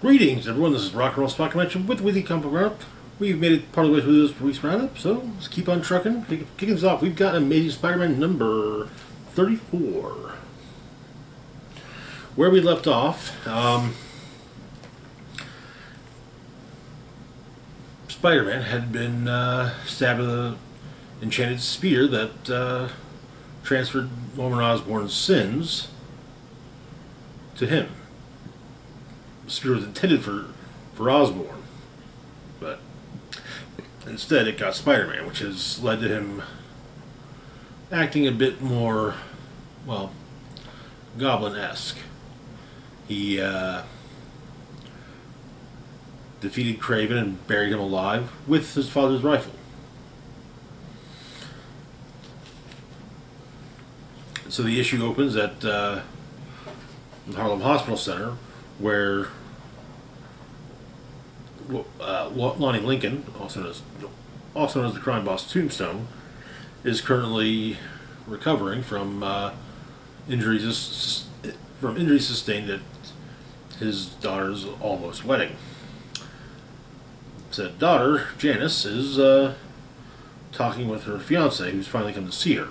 Greetings, everyone. This is Rock and Roll Spot Convention with the Weekly Comic Roundup. We've made it part of the way through this week's roundup, so let's keep on trucking. Kicking things off, we've got Amazing Spider-Man number 34. Where we left off, Spider-Man had been stabbed with an enchanted spear that transferred Norman Osborn's sins to him. The spear was intended for Osborn, but instead it got Spider-Man, which has led to him acting a bit more, well, Goblin-esque. He defeated Kraven and buried him alive with his father's rifle. So the issue opens at the Harlem Hospital Center, where Lonnie Lincoln, also known as the crime boss Tombstone, is currently recovering from injuries sustained at his daughter's almost wedding. Said daughter, Janice, is talking with her fiance, who's finally come to see her.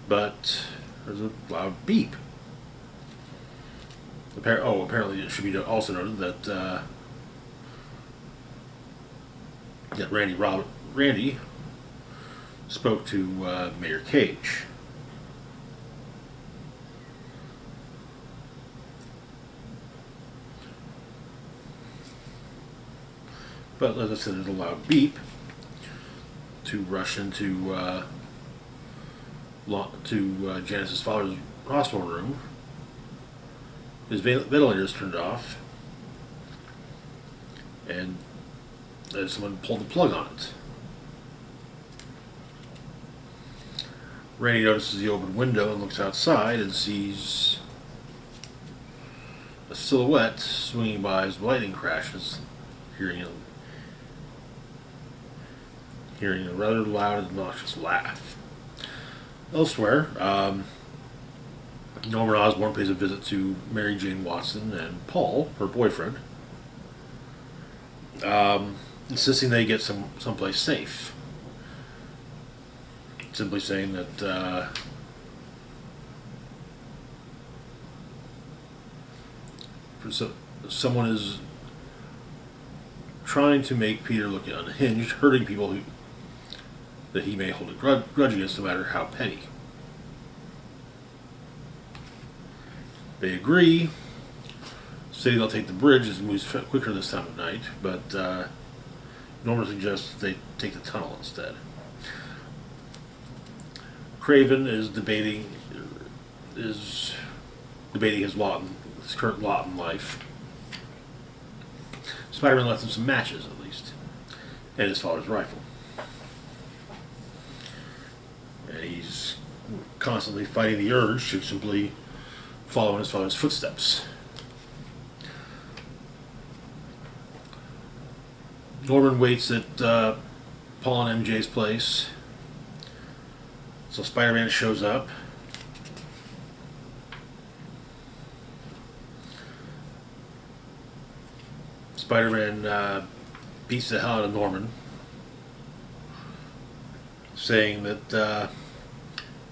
But there's a loud beep. Apparently it should be also noted that Randy spoke to Mayor Cage. But as I said, there's a loud beep to rush into Janice's father's hospital room. His ventilator is turned off, and someone pulled the plug on it. Randy notices the open window and looks outside and sees a silhouette swinging by as lightning crashes, hearing a rather loud and obnoxious laugh. Elsewhere, Norman Osborn pays a visit to Mary Jane Watson and Paul, her boyfriend, insisting they get someplace safe. Simply saying that someone is trying to make Peter look unhinged, hurting people that he may hold a grudge against, no matter how petty. They agree, say they'll take the bridge as it moves quicker this time of night, but Norman suggests they take the tunnel instead. Kraven is debating his current lot in life. Spider-Man left him some matches, at least, and his father's rifle. And he's constantly fighting the urge to simply follow in his father's footsteps. Norman waits at Paul and MJ's place. So Spider-Man shows up. Spider-Man beats the hell out of Norman, saying that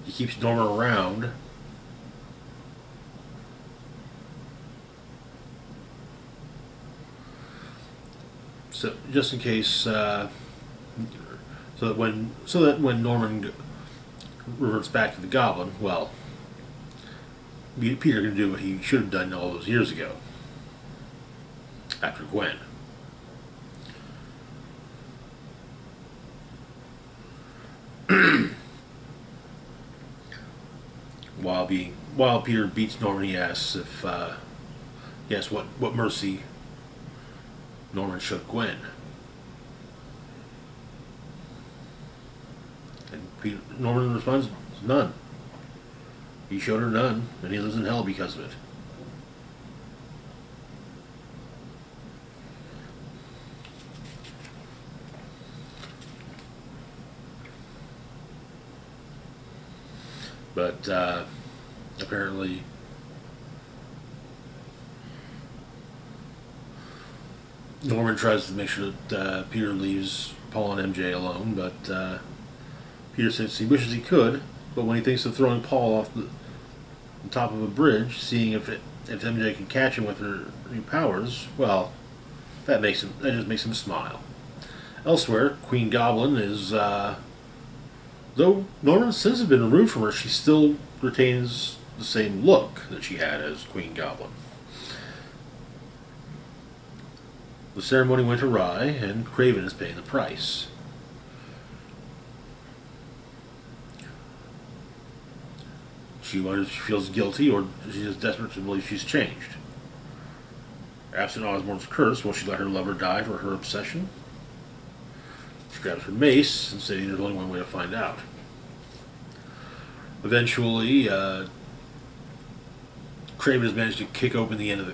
he keeps Norman around so just in case, so that when Norman reverts back to the Goblin, well, Peter can do what he should have done all those years ago after Gwen. While Peter beats Norman, he asks what mercy Norman showed Gwen. And Norman responds, none. He showed her none, and he lives in hell because of it. But apparently Norman tries to make sure that Peter leaves Paul and MJ alone, but Peter says he wishes he could, but when he thinks of throwing Paul off the top of a bridge, seeing if MJ can catch him with her new powers, well, that just makes him smile. Elsewhere, Queen Goblin is, though Norman's sins have been removed from her, she still retains the same look that she had as Queen Goblin. The ceremony went awry, and Kraven is paying the price. She feels guilty, or she is desperate to believe she's changed. Absent Osborn's curse, will she let her lover die for her obsession? She grabs her mace and stating there's only one way to find out. Eventually, Kraven has managed to kick open the ends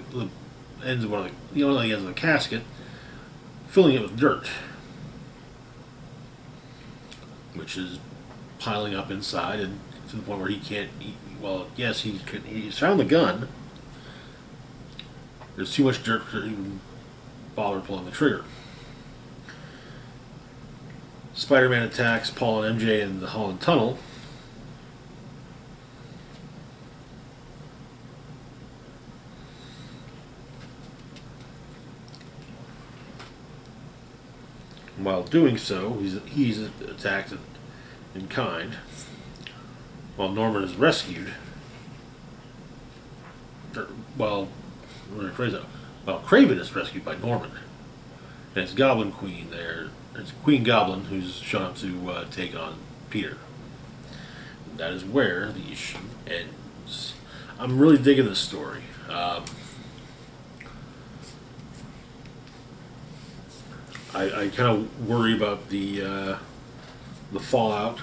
of one of the ends of the casket, filling it with dirt, which is piling up inside, and to the point where he can't eat. Well, yes, he's found the gun. There's too much dirt to even bother pulling the trigger. Spider-Man attacks Paul and MJ in the Holland Tunnel. While doing so, he's attacked in kind. While Norman is rescued, while Kraven is rescued by Norman, and it's Goblin Queen there. It's Queen Goblin who's shown up to take on Peter. And that is where the issue ends. I'm really digging this story. I kind of worry about the fallout.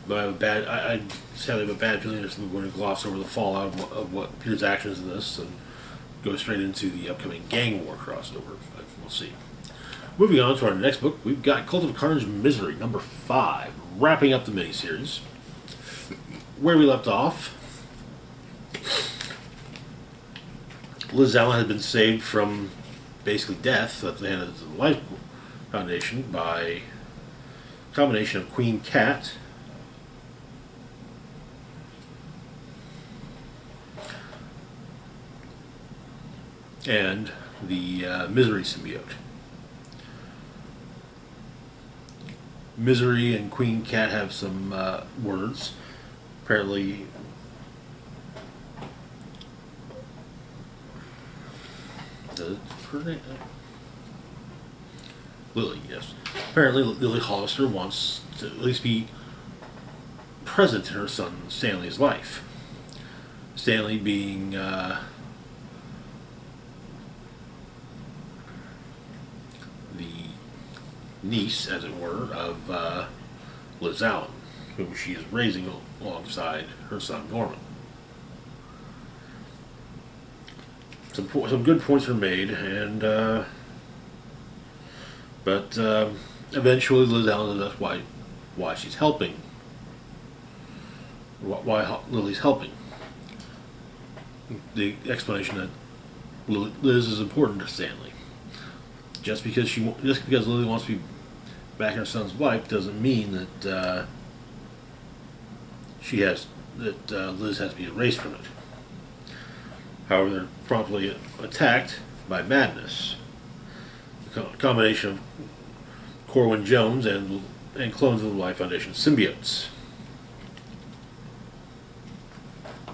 But I sadly have a bad feeling that I'm going to gloss over the fallout of what Peter's actions in this and go straight into the upcoming gang war crossover. But we'll see. Moving on to our next book, we've got Cult of Carnage Misery, number 5, wrapping up the miniseries. Where we left off, Liz Allen had been saved from basically death at the hand of the Life Foundation by a combination of Queen Cat, and the Misery symbiote. Misery and Queen Cat have some words. Apparently, Lily, yes. Apparently, Lily Hollister wants to at least be present in her son Stanley's life. Stanley being the niece, as it were, of Liz Allen, whom she is raising alongside her son Norman. Some good points are made, and but eventually Liz Allen knows why she's helping, why Lily's helping. The explanation that Liz is important to Stanley. Just because Lily wants to be back in her son's life doesn't mean that Liz has to be erased from it. However, they're promptly attacked by madness. The combination of Corwin Jones and clones of the Life Foundation symbiotes,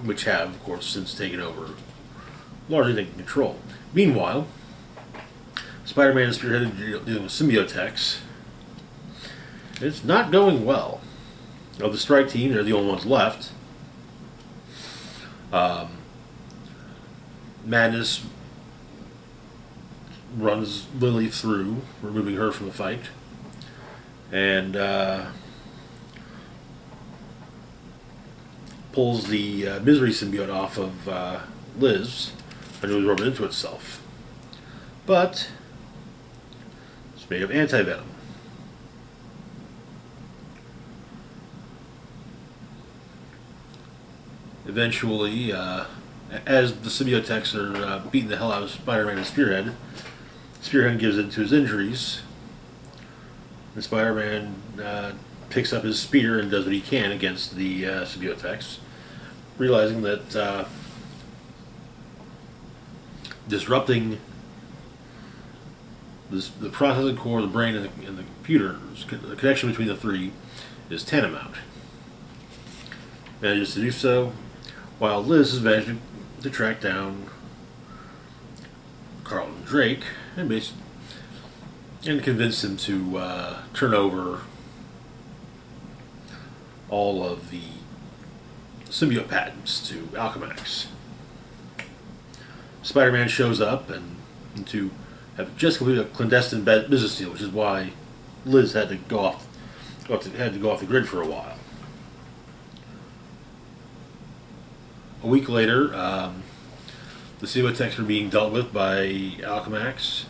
which have, of course, since taken over, largely taken control. Meanwhile, Spider-Man is spearheaded dealing with symbiotex. It's not going well. Of the strike team, they're the only ones left. Madness runs Lily through, removing her from the fight. And pulls the Misery symbiote off of Liz, and it was rubbing into itself. But it's made of anti-venom. Eventually, as the symbiotex are beating the hell out of Spider-Man and Spearhead, Spearhead gives in to his injuries, and Spider-Man picks up his spear and does what he can against the symbiote, realizing that disrupting the processing core, the brain, and the computer, the connection between the three, is tantamount. Manages to do so, while Liz has managed to track down Carlton Drake and convince him to turn over all of the symbiote patents to Alchemax. Spider-Man shows up and to have just completed a clandestine business deal, which is why Liz had to go off the grid for a while. A week later, the symbiotes are being dealt with by Alchemax.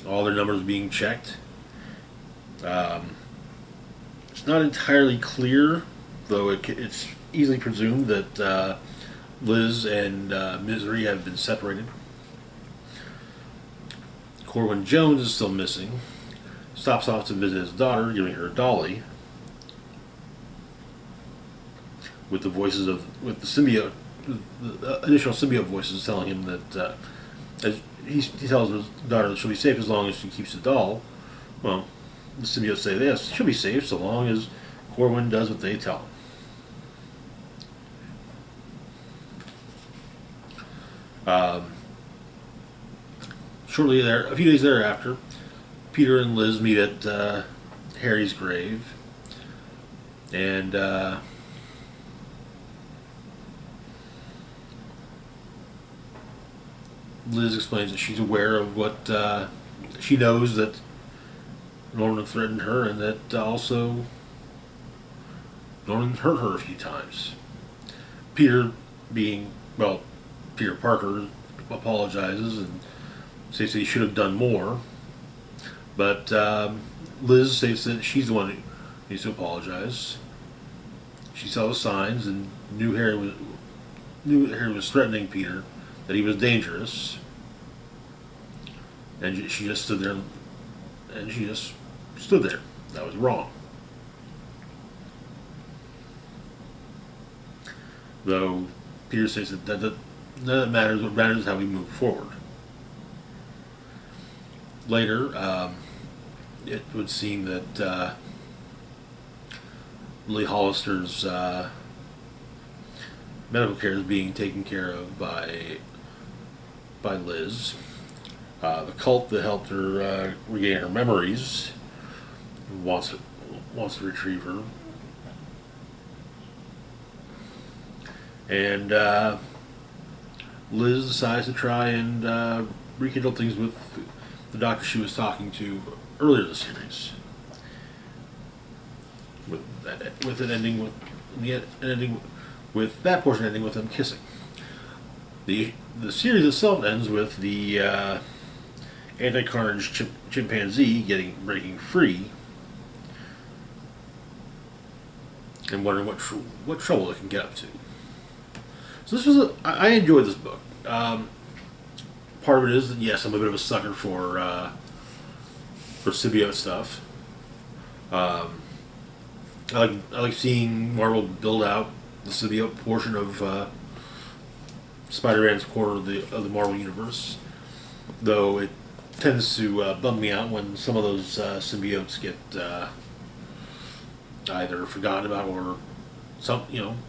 All their numbers being checked. It's not entirely clear, though it's easily presumed that Liz and Misery have been separated. Corwin Jones is still missing. Stops off to visit his daughter, giving her a dolly. With the symbiote, the initial symbiote voices telling him that he tells his daughter that she'll be safe as long as she keeps the doll. Well, the symbiotes say yes, she'll be safe so long as Corwin does what they tell him. Shortly there, a few days thereafter, Peter and Liz meet at Harry's grave, and Liz explains that she's aware of what she knows, that Norman threatened her, and that also Norman hurt her a few times. Peter Parker apologizes and says that he should have done more, but Liz says that she's the one who needs to apologize. She saw the signs and knew Harry was threatening Peter, that he was dangerous, and she just stood there, That was wrong. Though Peter says that none of that matters. What matters is how we move forward. Later, it would seem that Lily Hollister's medical care is being taken care of by Liz. The cult that helped her regain her memories wants to retrieve her, and Liz decides to try and rekindle things with the doctor she was talking to earlier in the series. With that portion ending with them kissing. The series itself ends with the anti-Carnage chimpanzee breaking free, and wondering what trouble it can get up to. So I enjoyed this book. Part of it is that, yes, I'm a bit of a sucker for symbiote stuff. I like seeing Marvel build out the symbiote portion of Spider-Man's corner of the Marvel Universe, though it tends to bum me out when some of those symbiotes get either forgotten about or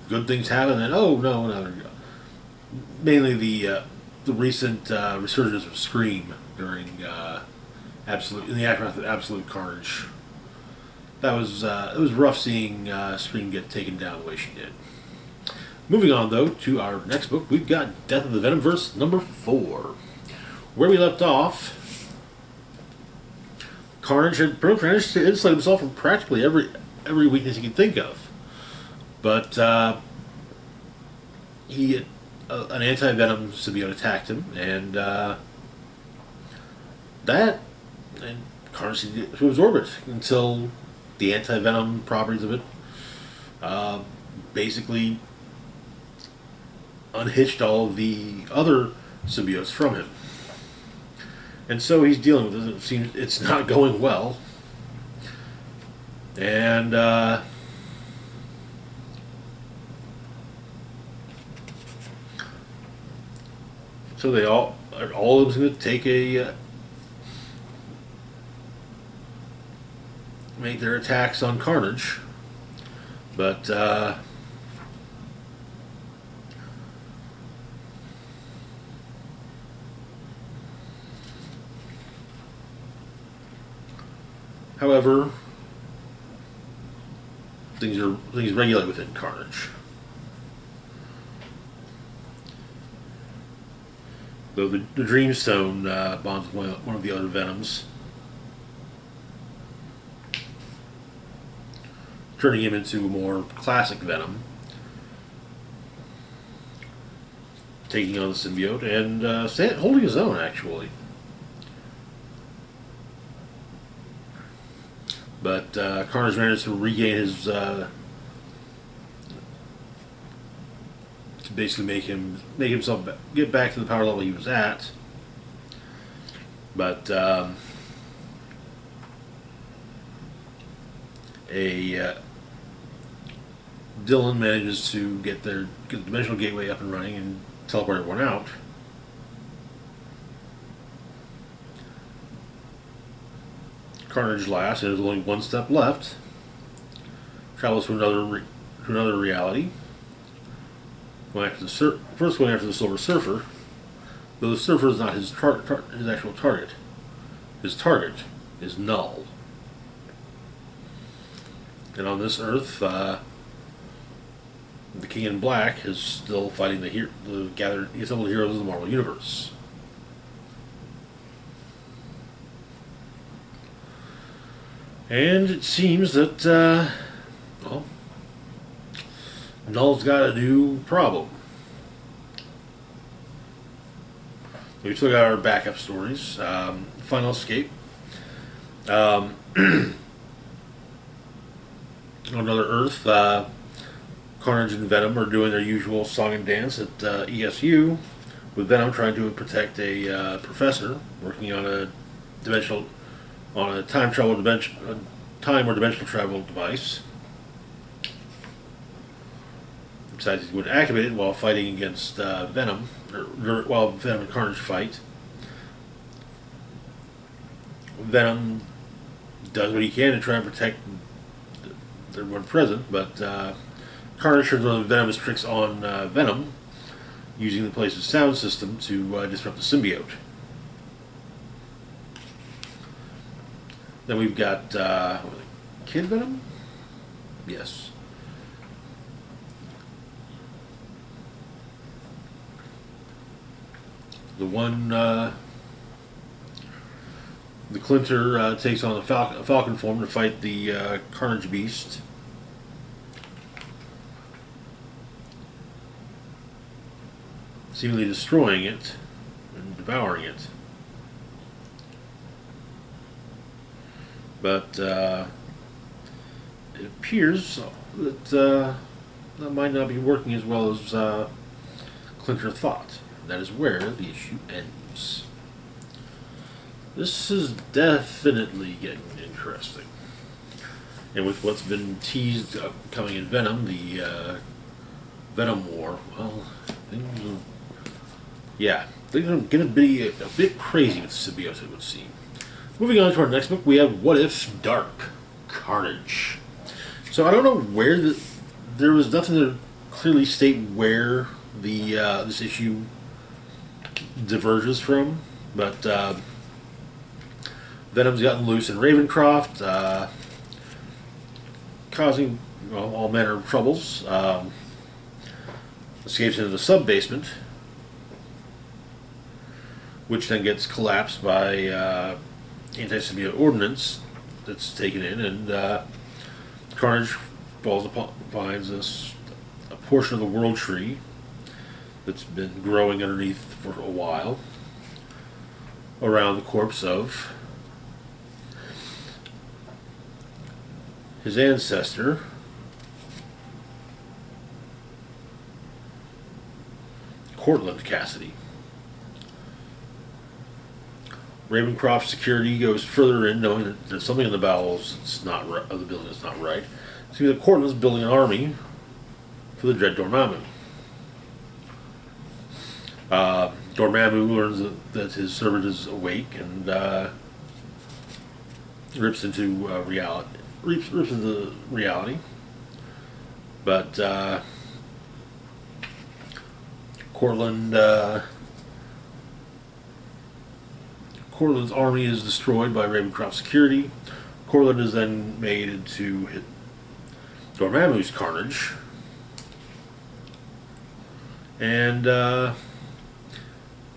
good things happen, and no. Mainly the recent resurgence of Scream during in the aftermath of Absolute Carnage. It was rough seeing Scream get taken down the way she did. Moving on, though, to our next book, we've got Death of the Venom-Verse number 4. Where we left off, Carnage had managed to insulate himself from practically every weakness he could think of. But an anti-venom symbiote attacked him, and Carnage seemed to absorb it until the anti-venom properties of it basically unhitched all of the other symbiotes from him. And so he's dealing with it. It seems it's not going well. And so they all of them's going to take a make their attacks on Carnage, but however, things regulate within Carnage. Though the Dreamstone bonds with one of the other Venoms, turning him into a more classic Venom, taking on the symbiote and holding his own, actually. But Carnage managed to regain his, to basically make himself get back to the power level he was at. But Dylan manages to get the dimensional gateway up and running and teleport everyone out. Carnage laughs, and there's only one step left. Travels to another reality. Going after first going after the Silver Surfer, though the Surfer is not his actual target. His target is Null. And on this Earth, the King in Black is still fighting the assembled heroes of the Marvel Universe. And it seems that, well, Null's got a new problem. We've still got our backup stories. Final Escape. On another Earth, Carnage and Venom are doing their usual song and dance at ESU, with Venom trying to protect a professor working on a time or dimensional travel device. Decides he's going to activate it while fighting against Venom, while Venom and Carnage fight. Venom does what he can to try and protect everyone present, but Carnage turns one of Venom's tricks on Venom, using the place's sound system to disrupt the symbiote. Then we've got Kid Venom? Yes. The one, the Clinter takes on a Falcon form to fight the Carnage Beast. Seemingly destroying it and devouring it. But it appears that that might not be working as well as Clinter thought. That is where the issue ends. This is definitely getting interesting. And with what's been teased coming in Venom, the Venom War, well, things are going to be a bit crazy with symbiote, it would seem. Moving on to our next book, we have What If Dark Carnage. So I don't know where there was nothing to clearly state where the this issue diverges from, but Venom's gotten loose in Ravencroft, causing all manner of troubles. Escapes into the sub-basement, which then gets collapsed by anti-symbiote ordnance that's taken in, and Carnage finds a portion of the World Tree that's been growing underneath for a while around the corpse of his ancestor, Cortland Cassidy. Ravencroft security goes further in, knowing that there's something in the bowels of the building that's not right. See that Cortland's building an army for the Dread Dormammu. Dormammu learns that his servant is awake and rips into reality. Rips into reality, but Cortland's army is destroyed by Ravencroft security. Cortland is then made into Dormammu's Carnage, and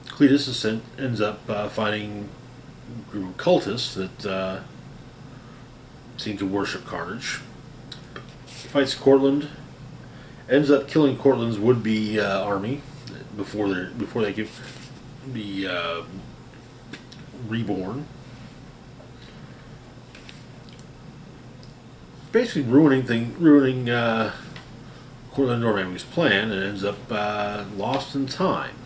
Cletus ends up finding a group of cultists that seem to worship Carnage. Fights Cortland, ends up killing Cortland's would-be army before they can be reborn. Basically ruining Cortland and Dormammu's plan, and ends up lost in time.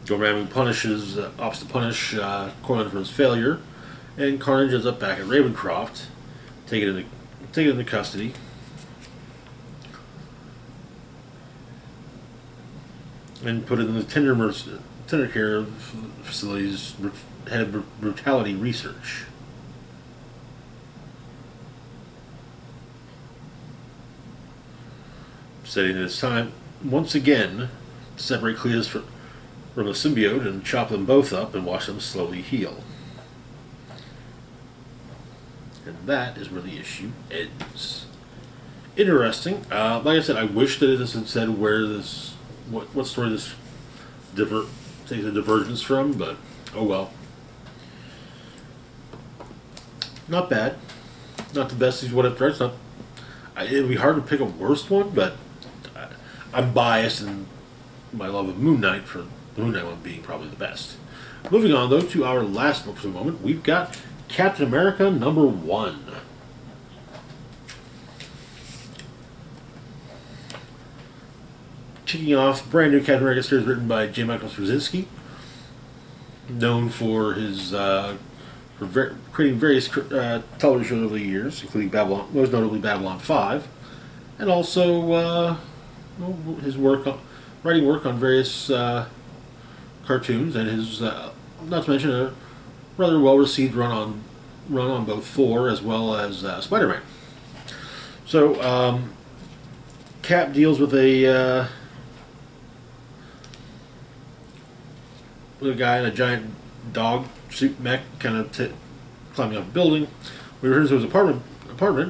Dormammu opts to punish Cortland for his failure, and Carnage ends up back at Ravencroft, taken into custody. And put in the tender care facility's head of brutality research. Setting that it's time once again to separate Cletus from the symbiote and chop them both up and watch them slowly heal. And that is where the issue ends. Interesting. Like I said, I wish that it had said what story this takes a divergence from, but oh well. Not bad. Not the best is what I've tried. It'd be hard to pick a worst one, but I'm biased in my love of Moon Knight for the Moon Knight one being probably the best. Moving on, though, to our last book for the moment, we've got Captain America #1. Kicking off, brand new Captain America series written by J. Michael Straczynski, known for his creating various television shows over the years, including most notably Babylon 5, and also his writing work on various cartoons, and his not to mention a rather well-received run on both Thor as well as Spider-Man. So Cap deals with a guy in a giant dog suit mech, kind of climbing up a building. When he returns to his apartment,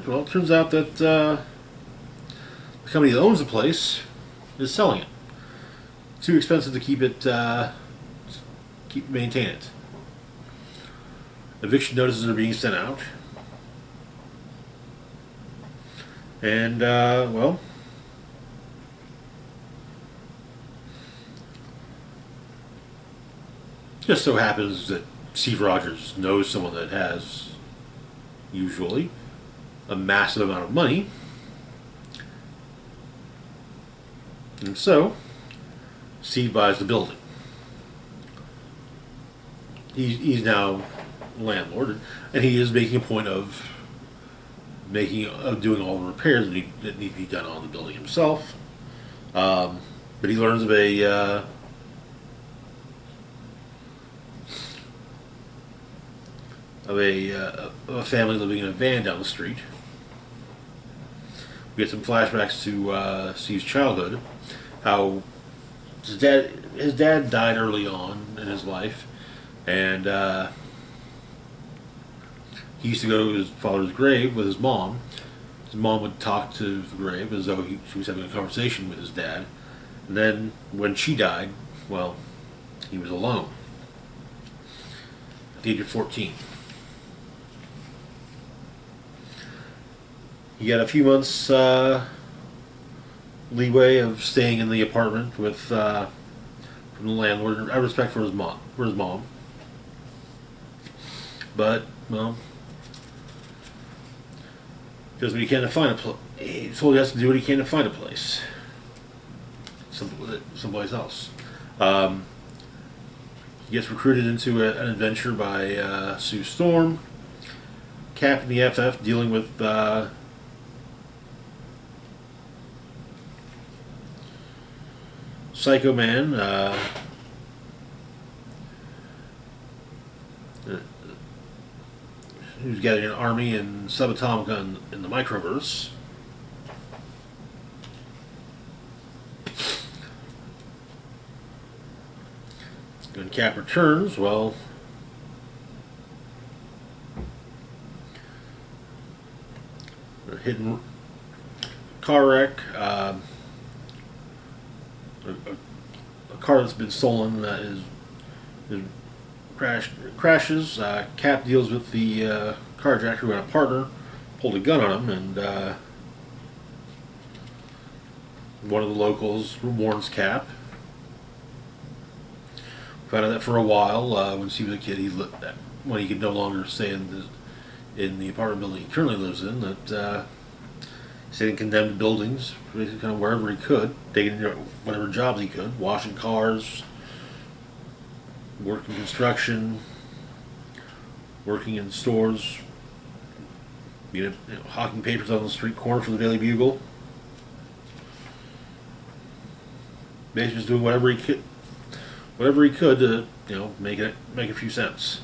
well, it turns out that the company that owns the place is selling it. Too expensive to maintain it. Eviction notices are being sent out, and well, just so happens that Steve Rogers knows someone that has, usually, a massive amount of money, and so Steve buys the building. He's now landlord, and he is making a point of doing all the repairs that need to be done on the building himself. But he learns of a family living in a van down the street. We get some flashbacks to Steve's childhood, how his dad died early on in his life, and he used to go to his father's grave with his mom. His mom would talk to the grave as though she was having a conversation with his dad. And then when she died, well, he was alone at the age of 14. He got a few months leeway of staying in the apartment with from the landlord, out of respect for his mom. But well, does what he can to find a place. He told he has to do what he can to find a place. someplace else. Um, he gets recruited into an adventure by Sue Storm, Cap and the FF dealing with Psycho Man, who's gathering an army in Subatomica in the Microverse. When Cap returns, well, a hidden car wreck, a car that's been stolen is crashes. Cap deals with the carjacker who had a partner, pulled a gun on him, and one of the locals warns Cap. Found out that for a while, when he was a kid, when he could no longer stay in the apartment building he currently lives in, that he stayed in condemned buildings, basically kind of wherever he could, taking whatever jobs he could, washing cars, working construction, working in stores, hawking papers on the street corner for the Daily Bugle. Basically, just doing whatever he could to make a few cents.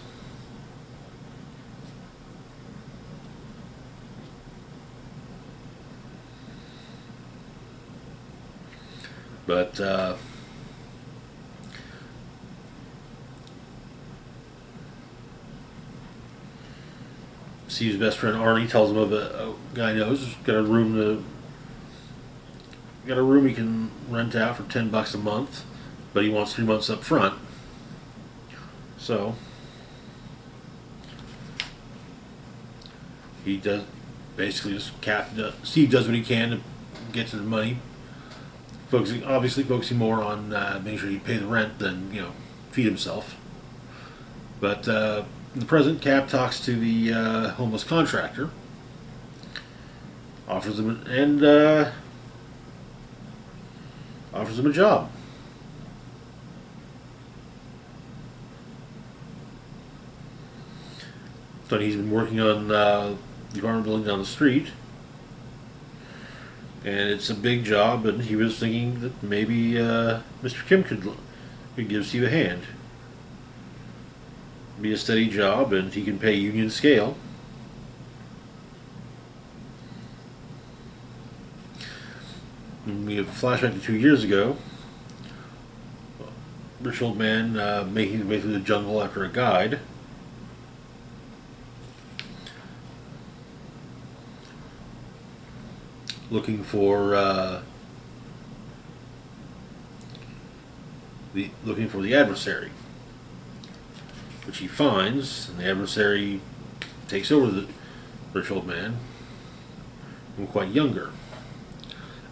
But Steve's best friend Arnie tells him of a guy he knows got a room he can rent out for $10 a month, but he wants 3 months up front. So he does basically Steve does what he can to get to the money, focusing more on making sure he pay the rent than feed himself. But in the present, Cap talks to the homeless contractor, offers him a job. So he's been working on the apartment building down the street, and it's a big job. And he was thinking that maybe Mr. Kim could give Steve a hand. Be a steady job, and he can pay union scale. And we have a flashback to 2 years ago. Rich old man making his way through the jungle after a guide. Looking for the adversary, which he finds, and the adversary takes over the rich old man, from quite younger.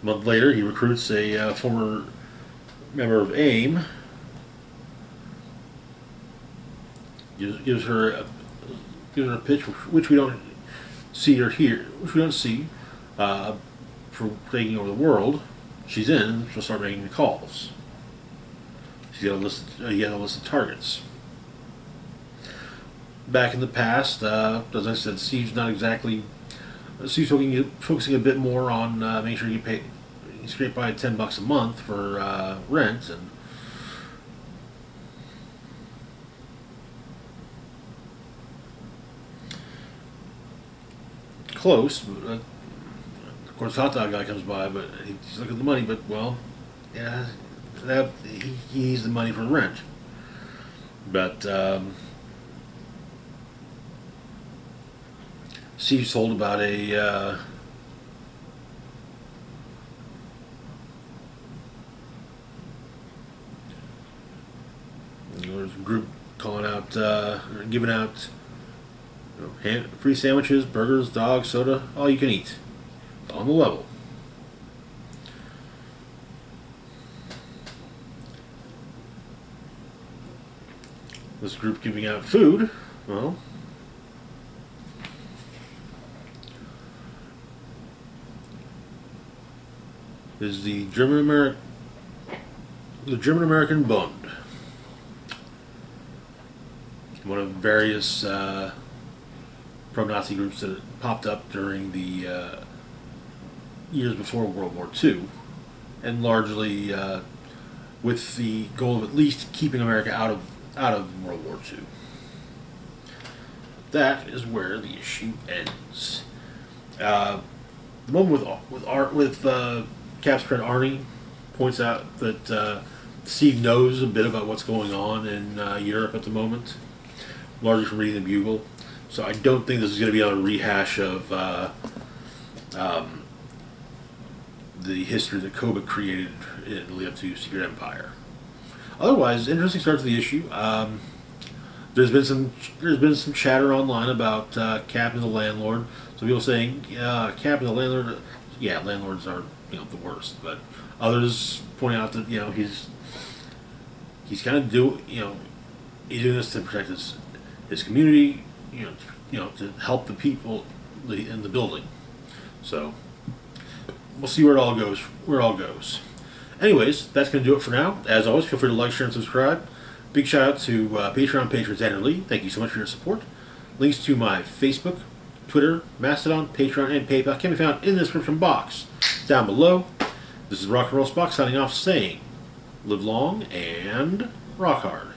A month later, he recruits a former member of AIM, gives her a pitch which we don't see or hear, for taking over the world. She's in, she'll start making the calls. She's got a list of targets. Back in the past, as I said, Steve's focusing a bit more on making sure he scrape by $10 a month for rent, and close. Of course, the hot dog guy comes by, but he's looking at the money. But well, yeah, he needs the money for rent. But Steve's told about there's a group calling out, giving out free sandwiches, burgers, dogs, soda, all you can eat. On the level. This group giving out food, well, is the German the German-American Bund, one of various pro-Nazi groups that popped up during the years before World War II, and largely with the goal of at least keeping America out of World War II. That is where the issue ends. The moment with Cap's friend Arnie points out that Steve knows a bit about what's going on in Europe at the moment, largely from reading the Bugle. So I don't think this is going to be a rehash of the history that Kobik created in the lead up to Secret Empire. Otherwise, interesting start to the issue. There's been some chatter online about Cap and the landlord. Some people saying Cap and the landlord, yeah, landlords are the worst, but others pointing out that he's kind of he's doing this to protect his community, to help the people in the building. So we'll see where it all goes. Anyways, that's going to do it for now. As always, feel free to like, share, and subscribe. Big shout out to Patreon patrons Andrew Lee. Thank you so much for your support. Links to my Facebook, Twitter, Mastodon, Patreon, and PayPal can be found in the description box down below. This is Rock and Roll Spock signing off saying, live long and rock hard.